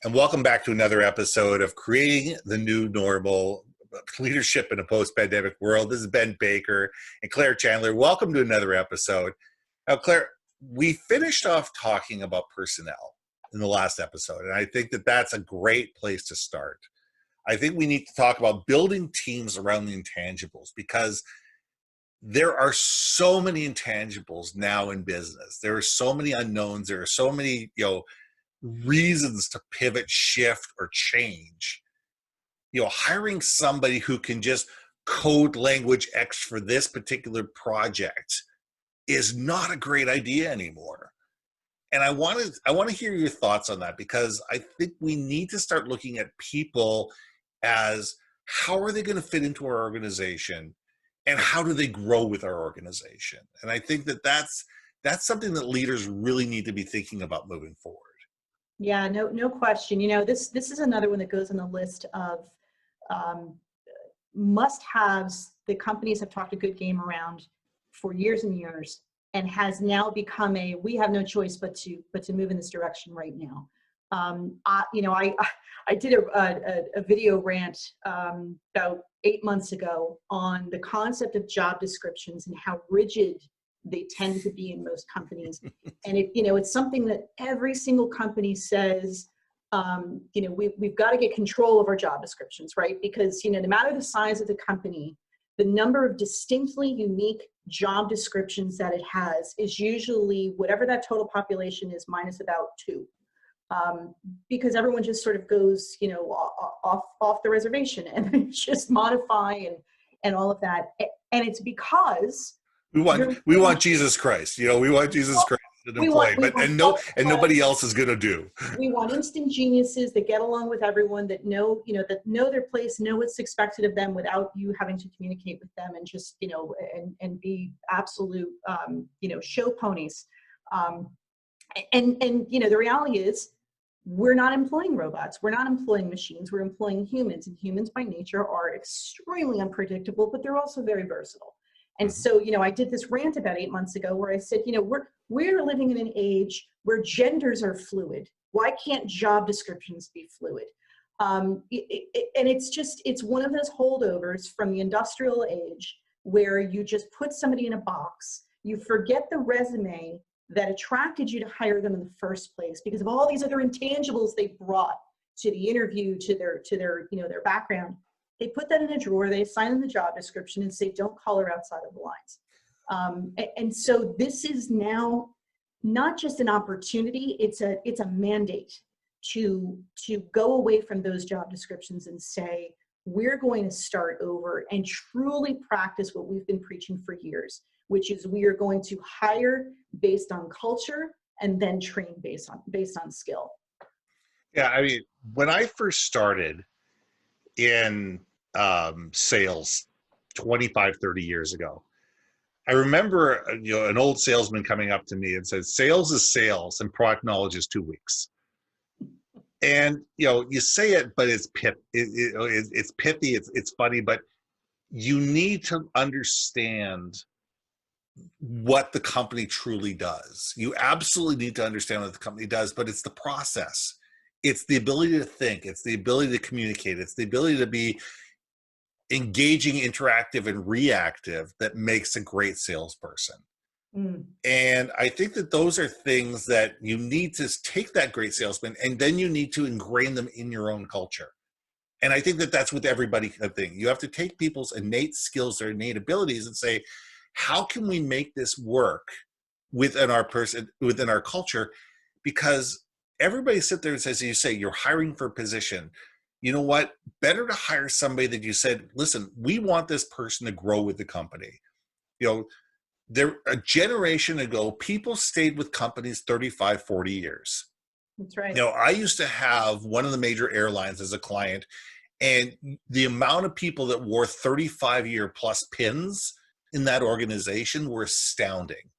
And welcome back to another episode of Creating the New Normal, Leadership in a Post-Pandemic World. This is Ben Baker and Claire Chandler. Welcome to another episode. Now, Claire, we finished off talking about personnel in the last episode, and I think that that's a great place to start. I think we need to talk about building teams around the intangibles, because there are so many intangibles now in business. There are so many unknowns. There are so many, reasons to pivot, shift, or change. Hiring somebody who can just code language X for this particular project is not a great idea anymore. And I want to hear your thoughts on that, because I think we need to start looking at people as, how are they going to fit into our organization, and how do they grow with our organization? And I think that that's something that leaders really need to be thinking about moving forward. Yeah, no question. This is another one that goes on the list of must-haves that companies have talked a good game around for years and years, and has now become we have no choice but to move in this direction right now. I did a video rant about 8 months ago on the concept of job descriptions and how rigid they tend to be in most companies. And it's something that every single company says, we've got to get control of our job descriptions, right? Because, no matter the size of the company, the number of distinctly unique job descriptions that it has is usually whatever that total population is minus about 2. Because everyone just sort of goes, off the reservation and just modify and all of that. And it's because we want Jesus Christ. We want Jesus Christ to play, nobody else is going to do. We want instant geniuses that get along with everyone, that know their place, know what's expected of them without you having to communicate with them, and just, and be absolute, show ponies. And the reality is, we're not employing robots. We're not employing machines. We're employing humans, and humans by nature are extremely unpredictable, but they're also very versatile. And so, I did this rant about 8 months ago where I said, we're living in an age where genders are fluid. Why can't job descriptions be fluid? And it's one of those holdovers from the industrial age where you just put somebody in a box, you forget the resume that attracted you to hire them in the first place because of all these other intangibles they brought to the interview, to their background. They put that in a drawer, they assign them the job description and say, don't color outside of the lines. And so this is now not just an opportunity, it's a mandate to go away from those job descriptions and say, we're going to start over and truly practice what we've been preaching for years, which is we are going to hire based on culture and then train based on skill. Yeah, I mean, when I first started in sales 25, 30 years ago, I remember an old salesman coming up to me and said, sales is sales and product knowledge is 2 weeks. And you say it, but it's it's pithy, it's funny, but you need to understand what the company truly does. You absolutely need to understand what the company does, but it's the process. It's the ability to think. It's the ability to communicate. It's the ability to be engaging, interactive, and reactive that makes a great salesperson. And I think that those are things that you need to take that great salesman, and then you need to ingrain them in your own culture. And I think that that's with everybody thing. You have to take people's innate skills, their innate abilities, and say, how can we make this work within our culture? Because everybody sits there and says, you say you're hiring for a position. You know what? Better to hire somebody that you said, listen, we want this person to grow with the company. A generation ago, people stayed with companies 35, 40 years. That's right. I used to have one of the major airlines as a client, and the amount of people that wore 35-year plus pins in that organization were astounding.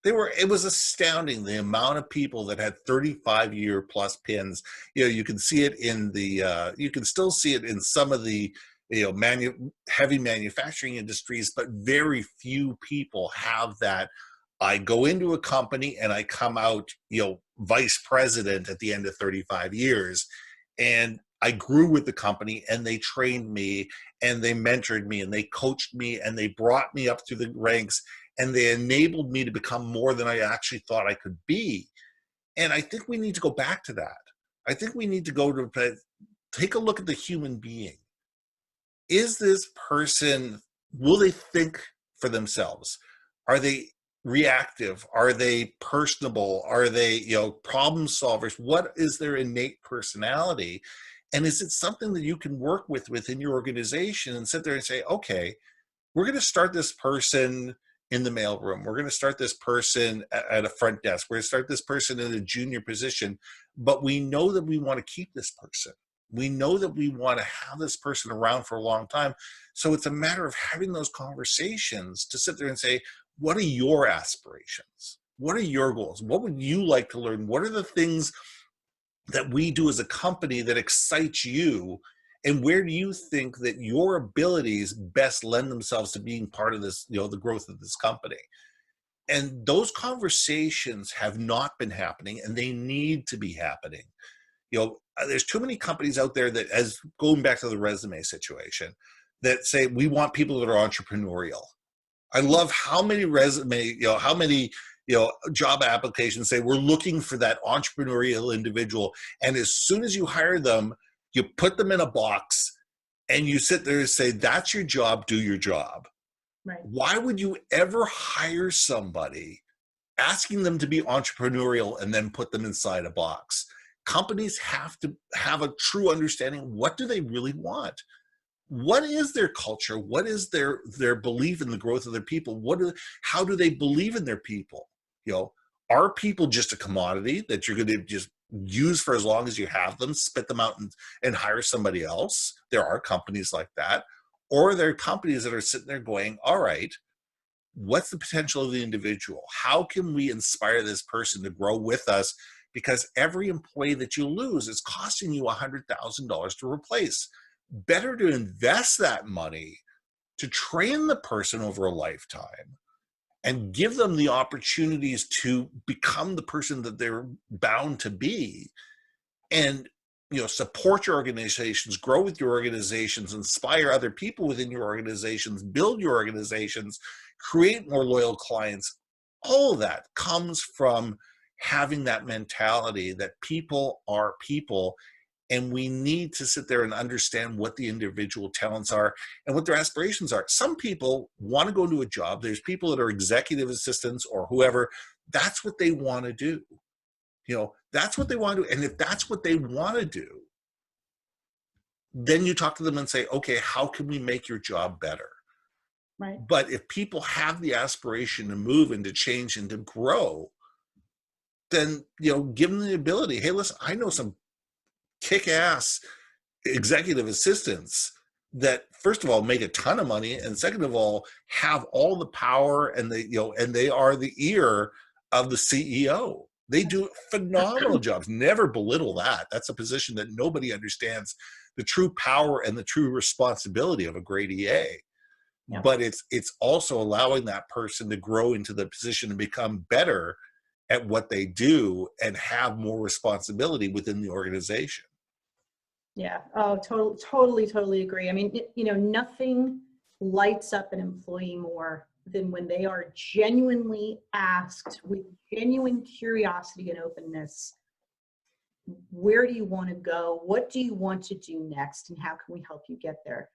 It was astounding, the amount of people that had 35-year plus pins. You can see it you can still see it in some of the heavy manufacturing industries, but very few people have that I go into a company and I come out, vice president at the end of 35 years. And I grew with the company, and they trained me and they mentored me and they coached me and they brought me up through the ranks, and they enabled me to become more than I actually thought I could be. And I think we need to go back to that. I think we need to take a look at the human being. Is this person, will they think for themselves? Are they reactive? Are they personable? Are they, problem solvers? What is their innate personality? And is it something that you can work with within your organization and sit there and say, okay, we're going to start this person in the mailroom. We're going to start this person at a front desk. We're going to start this person in a junior position, but we know that we want to keep this person. We know that we want to have this person around for a long time. So it's a matter of having those conversations to sit there and say, what are your aspirations? What are your goals? What would you like to learn? What are the things that we do as a company that excites you? And where do you think that your abilities best lend themselves to being part of this, the growth of this company? And those conversations have not been happening, and they need to be happening. There's too many companies out there that, as going back to the resume situation, that say we want people that are entrepreneurial. I love how many job applications say we're looking for that entrepreneurial individual. And as soon as you hire them, you put them in a box and you sit there and say, that's your job, do your job. Right. Why would you ever hire somebody asking them to be entrepreneurial and then put them inside a box? Companies have to have a true understanding. What do they really want? What is their culture? What is their belief in the growth of their people? How do they believe in their people? Are people just a commodity that you're going to just use for as long as you have them, spit them out and hire somebody else? There are companies like that. Or there are companies that are sitting there going, all right, what's the potential of the individual? How can we inspire this person to grow with us? Because every employee that you lose is costing you $100,000 to replace. Better to invest that money to train the person over a lifetime and give them the opportunities to become the person that they're bound to be, and support your organizations, grow with your organizations, inspire other people within your organizations, build your organizations, create more loyal clients. All of that comes from having that mentality that people are people, and we need to sit there and understand what the individual talents are and what their aspirations are. Some people want to go into a job. There's people that are executive assistants or whoever. That's what they want to do. That's what they want to do. And if that's what they want to do, then you talk to them and say, okay, how can we make your job better? Right. But if people have the aspiration to move and to change and to grow, then, give them the ability. Hey, listen, I know some kick-ass executive assistants that, first of all, make a ton of money, and second of all, have all the power, and they are the ear of the CEO. They do phenomenal jobs. Never belittle that. That's a position that nobody understands the true power and the true responsibility of a great EA. Yeah. But it's also allowing that person to grow into the position and become better at what they do and have more responsibility within the organization. Yeah. Oh, totally agree. I mean, nothing lights up an employee more than when they are genuinely asked with genuine curiosity and openness, where do you want to go? What do you want to do next? And how can we help you get there?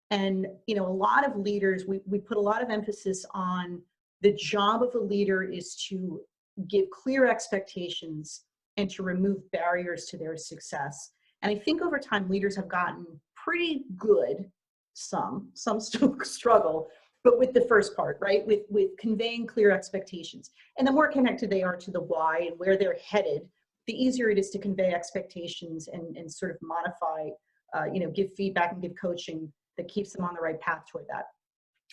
And, a lot of leaders, we put a lot of emphasis on the job of a leader is to give clear expectations and to remove barriers to their success. And I think over time, leaders have gotten pretty good, some still struggle, but with the first part, right? With conveying clear expectations. And the more connected they are to the why and where they're headed, the easier it is to convey expectations and sort of modify, give feedback and give coaching that keeps them on the right path toward that.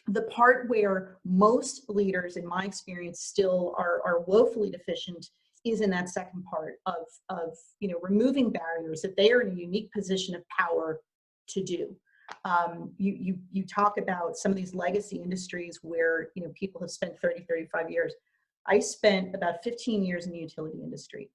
The part where most leaders, in my experience, still are woefully deficient is in that second part of removing barriers that they are in a unique position of power to do. You talk about some of these legacy industries where people have spent 30, 35 years. I spent about 15 years in the utility industry,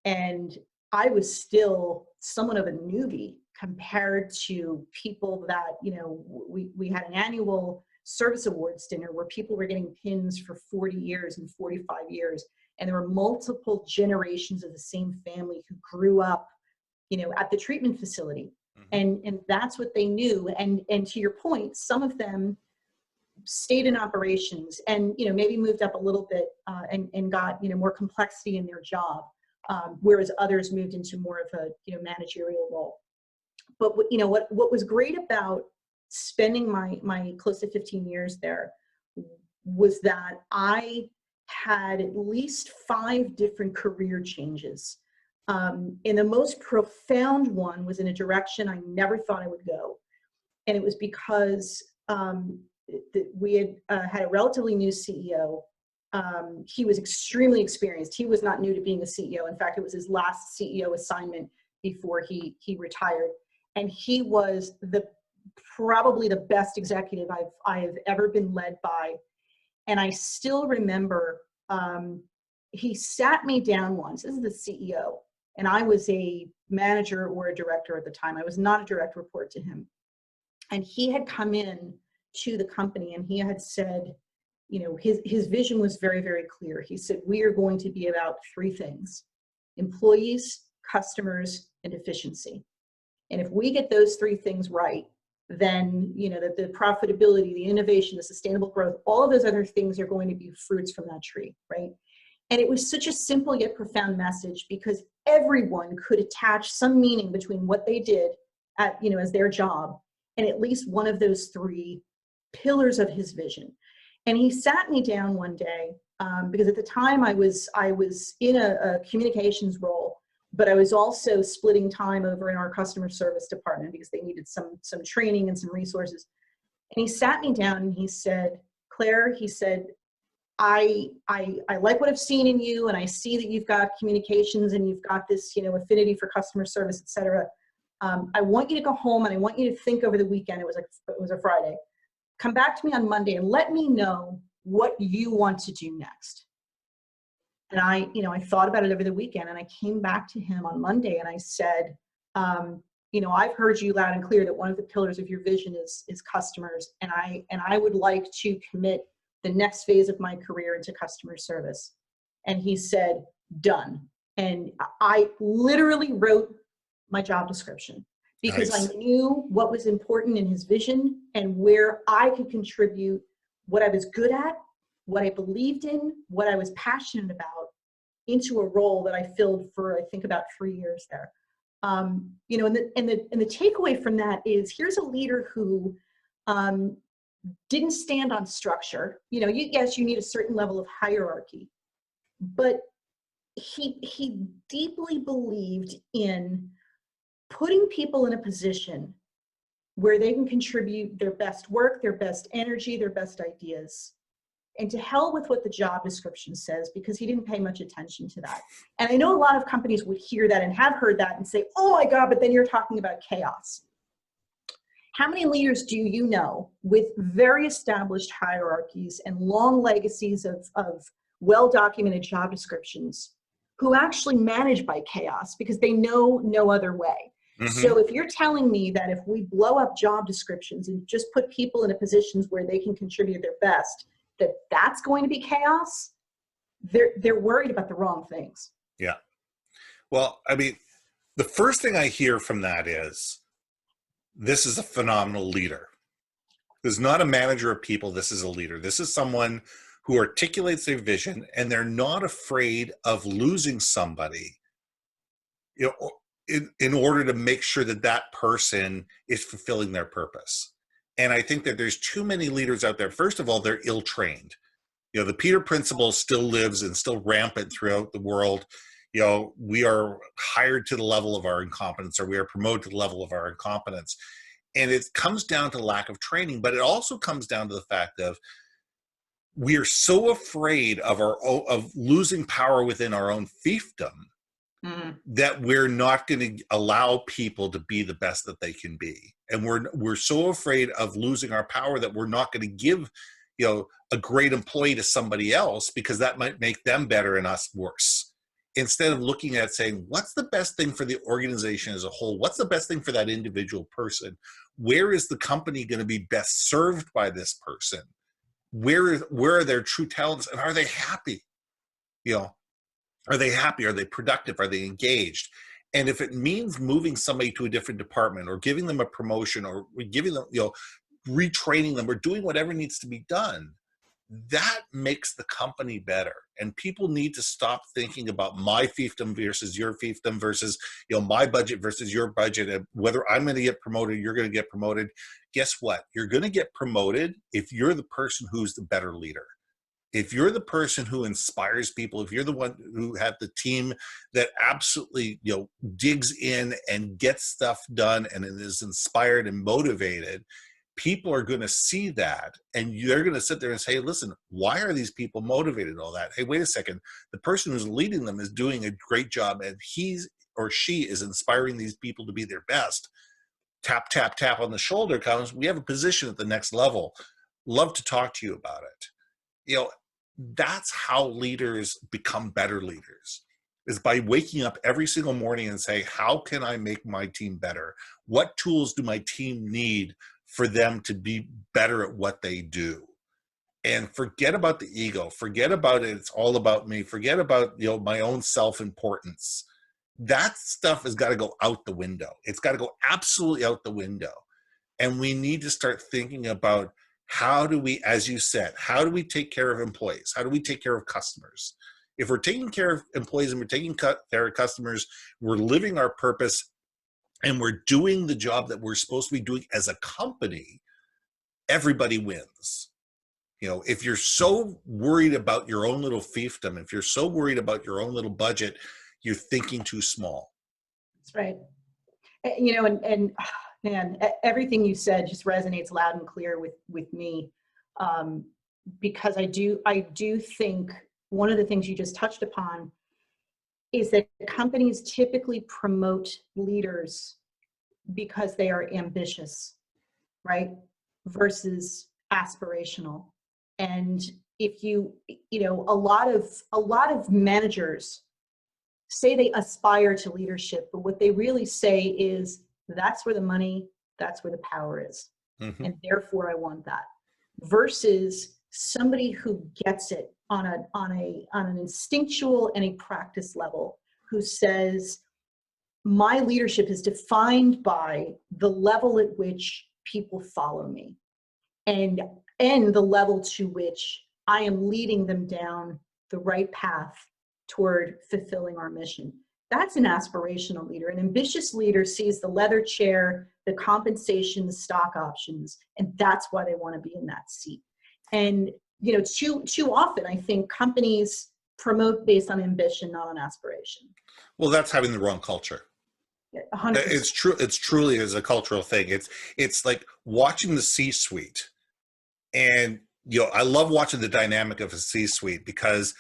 and I was still somewhat of a newbie compared to people that, we had an annual service awards dinner where people were getting pins for 40 years and 45 years. And there were multiple generations of the same family who grew up, at the treatment facility. And that's what they knew. And to your point, some of them stayed in operations and, maybe moved up a little bit and got, more complexity in their job. Whereas others moved into more of a, managerial role. But what was great about spending my close to 15 years there was that I had at least 5 different career changes. And the most profound one was in a direction I never thought I would go. And it was because we had a relatively new CEO. He was extremely experienced. He was not new to being a CEO. In fact, it was his last CEO assignment before he retired. And he was probably the best executive I have ever been led by. And I still remember he sat me down once. This is the CEO. And I was a manager or a director at the time. I was not a direct report to him. And he had come in to the company and he had said, his vision was very, very clear. He said, we are going to be about 3 things: employees, customers, and efficiency. And if we get those 3 things right, then, the profitability, the innovation, the sustainable growth, all of those other things are going to be fruits from that tree, right? And it was such a simple yet profound message because everyone could attach some meaning between what they did as their job and at least one of those 3 pillars of his vision. And he sat me down one day because at the time I was in a communications role, but I was also splitting time over in our customer service department because they needed some training and some resources. And he sat me down and he said, Claire, he said, I like what I've seen in you, and I see that you've got communications and you've got this, affinity for customer service, et cetera. I want you to go home and I want you to think over the weekend. It was a Friday. Come back to me on Monday and let me know what you want to do next. And I thought about it over the weekend and I came back to him on Monday and I said, I've heard you loud and clear that one of the pillars of your vision is customers. And I would like to commit the next phase of my career into customer service. And he said, done. And I literally wrote my job description because Nice. I knew what was important in his vision and where I could contribute what I was good at, what I believed in, what I was passionate about into a role that I filled for, I think, about 3 years there. And the takeaway from that is here's a leader who didn't stand on structure. Yes, you need a certain level of hierarchy, but he deeply believed in putting people in a position where they can contribute their best work, their best energy, their best ideas. And to hell with what the job description says, because he didn't pay much attention to that. And I know a lot of companies would hear that and have heard that and say, oh my God, but then you're talking about chaos. How many leaders do you know with very established hierarchies and long legacies of well-documented job descriptions who actually manage by chaos because they know no other way? So if you're telling me that if we blow up job descriptions and just put people in positions where they can contribute their best, that's going to be chaos, they're worried about the wrong things. Yeah. Well, I mean, the first thing I hear from that is, this is a phenomenal leader. This is not a manager of people. This is a leader. This is someone who articulates their vision and they're not afraid of losing somebody, in order to make sure that person is fulfilling their purpose. And I think that there's too many leaders out there. First of all, they're ill-trained. The Peter Principle still lives and still rampant throughout the world. We are hired to the level of our incompetence, or we are promoted to the level of our incompetence. And it comes down to lack of training, but it also comes down to the fact of we are so afraid of losing power within our own fiefdom that we're not going to allow people to be the best that they can be. And we're so afraid of losing our power that we're not going to give a great employee to somebody else, because that might make them better and us worse. Instead of looking at saying, what's the best thing for the organization as a whole? What's the best thing for that individual person? Where is the company going to be best served by this person? Where are their true talents, and are they happy? Are they happy? Are they productive? Are they engaged? And if it means moving somebody to a different department, or giving them a promotion, or giving them, retraining them, or doing whatever needs to be done, that makes the company better. And people need to stop thinking about my fiefdom versus your fiefdom, versus my budget versus your budget, and whether I'm going to get promoted, you're going to get promoted. Guess what? You're going to get promoted if you're the person who's the better leader. If you're the person who inspires people, if you're the one who have the team that absolutely digs in and gets stuff done and is inspired and motivated, people are going to see that, and they're going to sit there and say, listen, why are these people motivated and all that? Hey, wait a second. The person who's leading them is doing a great job, and he's or she is inspiring these people to be their best. Tap, tap, tap on the shoulder comes, we have a position at the next level. Love to talk to you about it. That's how leaders become better leaders, is by waking up every single morning and say, how can I make my team better? What tools do my team need for them to be better at what they do? And forget about the ego. Forget about it. It's all about me. Forget about, my own self-importance. That stuff has got to go out the window. It's got to go absolutely out the window. And we need to start thinking about, how do we, as you said, how do we take care of employees? How do we take care of customers? If we're taking care of employees and we're taking care of customers, we're living our purpose, and we're doing the job that we're supposed to be doing as a company, everybody wins. If you're so worried about your own little fiefdom, if you're so worried about your own little budget, you're thinking too small. That's right. And man, everything you said just resonates loud and clear with me, because I do think one of the things you just touched upon is that companies typically promote leaders because they are ambitious, right? Versus aspirational. And if a lot of managers say they aspire to leadership, but what they really say is, that's where the money, that's where the power is. Mm-hmm. And therefore I want that. Versus somebody who gets it on an instinctual and a practice level, who says, my leadership is defined by the level at which people follow me, and the level to which I am leading them down the right path toward fulfilling our mission. That's an aspirational leader. An ambitious leader sees the leather chair, the compensation, the stock options, and that's why they want to be in that seat. And too often, I think companies promote based on ambition, not on aspiration. Well, that's having the wrong culture. 100%. It's true. It's truly is a cultural thing. It's like watching the C-suite, and I love watching the dynamic of a C-suite, because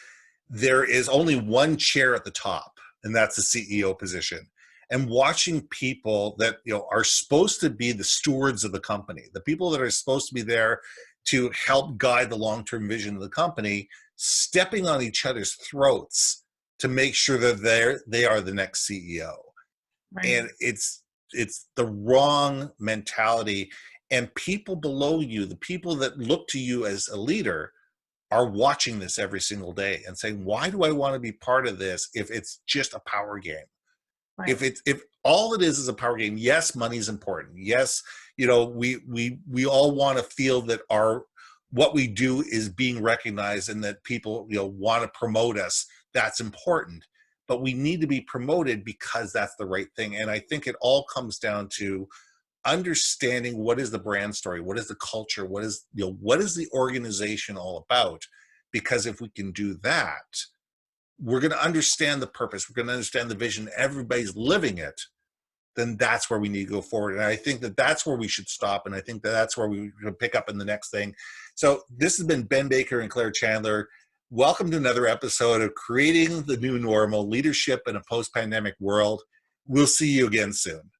there is only one chair at the top, and that's the CEO position. And watching people that are supposed to be the stewards of the company, the people that are supposed to be there to help guide the long-term vision of the company, stepping on each other's throats to make sure that they are the next CEO. Right. And it's the wrong mentality. And people below you, the people that look to you as a leader, are watching this every single day and saying, why do I want to be part of this if it's just a power game? Right. If all it is a power game, yes, money's important. Yes, we all want to feel that what we do is being recognized, and that people want to promote us. That's important. But we need to be promoted because that's the right thing. And I think it all comes down to understanding what is the brand story, what is the culture, what is the organization all about. Because if we can do that, we're going to understand the purpose, we're going to understand the vision, everybody's living it, then that's where we need to go forward. And I think that that's where we should stop. And I think that that's where we can pick up in the next thing. So this has been Ben Baker and Claire Chandler. Welcome to another episode of Creating the New Normal, Leadership in a Post-Pandemic World. We'll see you again soon.